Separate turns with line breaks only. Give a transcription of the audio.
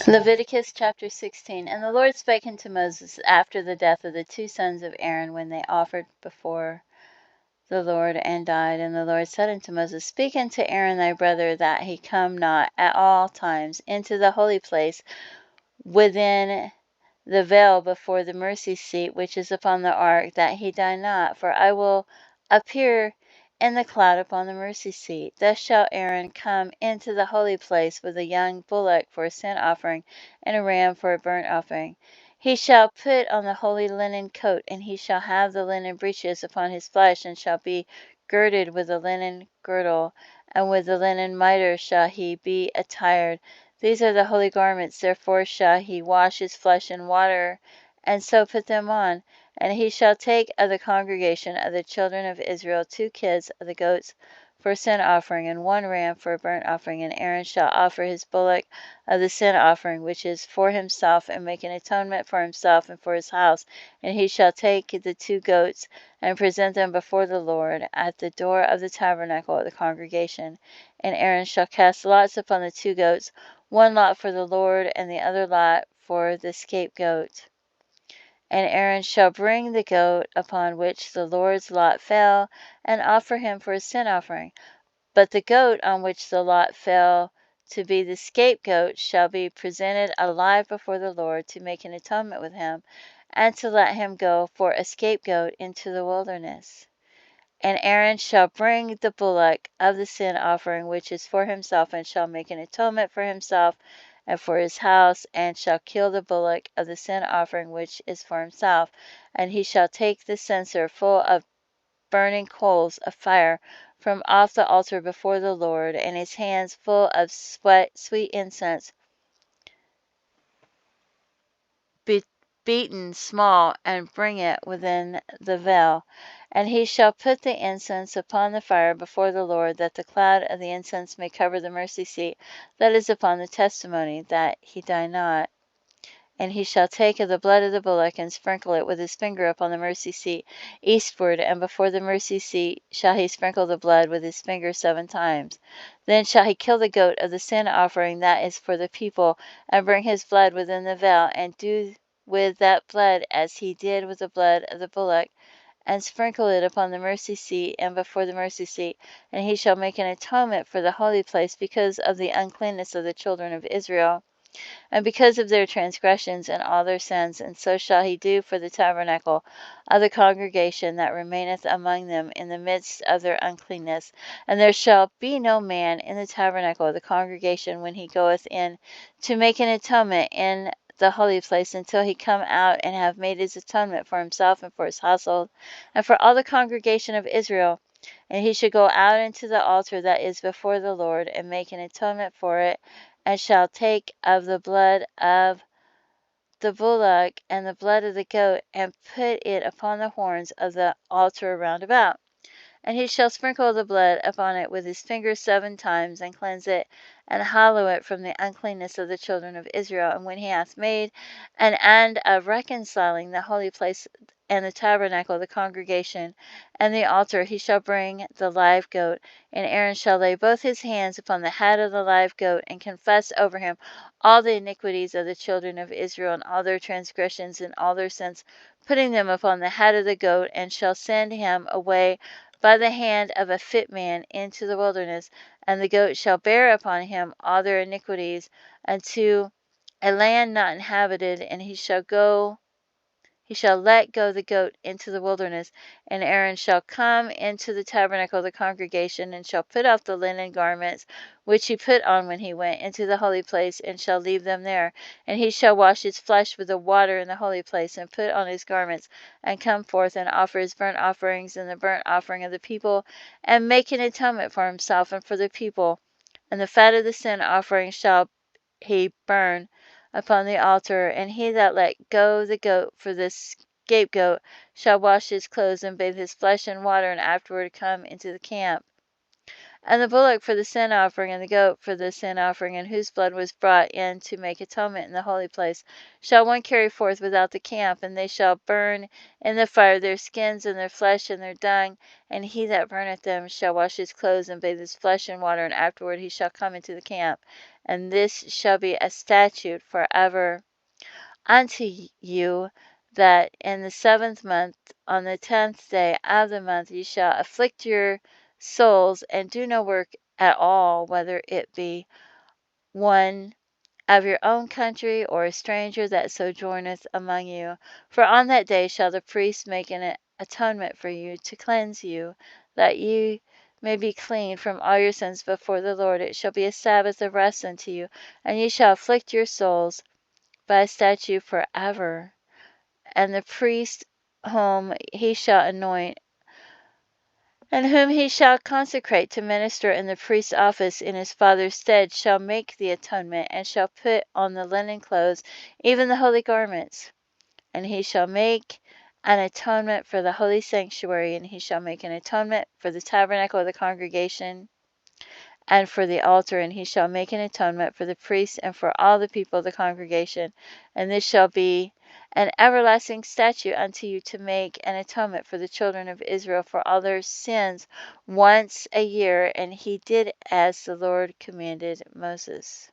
Leviticus chapter 16. And the Lord spake unto Moses after the death of the two sons of Aaron, when they offered before the Lord and died. And the Lord said unto Moses, Speak unto Aaron thy brother, that he come not at all times into the holy place within the veil before the mercy seat which is upon the ark, that he die not. For I will appear in the cloud upon the mercy seat. Thus shall Aaron come into the holy place with a young bullock for a sin offering, and a ram for a burnt offering. He shall put on the holy linen coat, and he shall have the linen breeches upon his flesh, and shall be girded with a linen girdle, and with the linen mitre shall he be attired. These are the holy garments, therefore shall he wash his flesh in water, and so put them on. And he shall take of the congregation of the children of Israel 2 kids of the goats for a sin offering, and 1 ram for a burnt offering. And Aaron shall offer his bullock of the sin offering, which is for himself, and make an atonement for himself and for his house. And he shall take the 2 goats, and present them before the Lord at the door of the tabernacle of the congregation. And Aaron shall cast lots upon the 2 goats, 1 lot for the Lord, and the other lot for the scapegoat. And Aaron shall bring the goat upon which the Lord's lot fell, and offer him for a sin offering. But the goat on which the lot fell to be the scapegoat shall be presented alive before the Lord, to make an atonement with him, and to let him go for a scapegoat into the wilderness. And Aaron shall bring the bullock of the sin offering, which is for himself, and shall make an atonement for himself and for his house, and shall kill the bullock of the sin offering, which is for himself. And he shall take the censer full of burning coals of fire from off the altar before the Lord, and his hands full of sweet incense, beaten small, and bring it within the veil. And he shall put the incense upon the fire before the Lord, that the cloud of the incense may cover the mercy seat that is upon the testimony, that he die not. And he shall take of the blood of the bullock, and sprinkle it with his finger upon the mercy seat eastward, and before the mercy seat shall he sprinkle the blood with his finger 7 times. Then shall he kill the goat of the sin offering that is for the people, and bring his blood within the veil, and do with that blood as he did with the blood of the bullock, and sprinkle it upon the mercy seat and before the mercy seat. And he shall make an atonement for the holy place because of the uncleanness of the children of Israel, and because of their transgressions and all their sins. And so shall he do for the tabernacle of the congregation that remaineth among them in the midst of their uncleanness. And there shall be no man in the tabernacle of the congregation when he goeth in to make an atonement in the holy place, until he come out and have made his atonement for himself and for his household and for all the congregation of Israel. And he should go out into the altar that is before the Lord, and make an atonement for it, and shall take of the blood of the bullock and the blood of the goat, and put it upon the horns of the altar round about. And he shall sprinkle the blood upon it with his finger 7 times, and cleanse it, and hallow it from the uncleanness of the children of Israel. And when he hath made an end of reconciling the holy place and the tabernacle of the congregation and the altar, he shall bring the live goat. And Aaron shall lay both his hands upon the head of the live goat, and confess over him all the iniquities of the children of Israel, and all their transgressions and all their sins, putting them upon the head of the goat, and shall send him away by the hand of a fit man into the wilderness. And the goat shall bear upon him all their iniquities unto a land not inhabited, and he shall let go the goat into the wilderness. And Aaron shall come into the tabernacle of the congregation, and shall put off the linen garments which he put on when he went into the holy place, and shall leave them there. And he shall wash his flesh with the water in the holy place, and put on his garments, and come forth, and offer his burnt offerings and the burnt offering of the people, and make an atonement for himself and for the people. And the fat of the sin offering shall he burn upon the altar. And he that let go the goat for the scapegoat shall wash his clothes, and bathe his flesh in water, and afterward come into the camp. And the bullock for the sin offering, and the goat for the sin offering, and whose blood was brought in to make atonement in the holy place, shall one carry forth without the camp. And they shall burn in the fire their skins and their flesh and their dung. And he that burneth them shall wash his clothes, and bathe his flesh in water, and afterward he shall come into the camp. And this shall be a statute forever unto you, that in the 7th month, on the 10th day of the month, ye shall afflict your souls, and do no work at all, whether it be one of your own country, or a stranger that sojourneth among you. For on that day shall the priest make an atonement for you, to cleanse you, that ye may be clean from all your sins before the Lord. It shall be a Sabbath of rest unto you, and ye shall afflict your souls by a statute forever. And the priest whom he shall anoint, and whom he shall consecrate to minister in the priest's office in his father's stead, shall make the atonement, and shall put on the linen clothes, even the holy garments. And he shall make an atonement for the holy sanctuary, and he shall make an atonement for the tabernacle of the congregation, and for the altar, and he shall make an atonement for the priests and for all the people of the congregation. And this shall be an everlasting statute unto you, to make an atonement for the children of Israel for all their sins once a year. And he did as the Lord commanded Moses.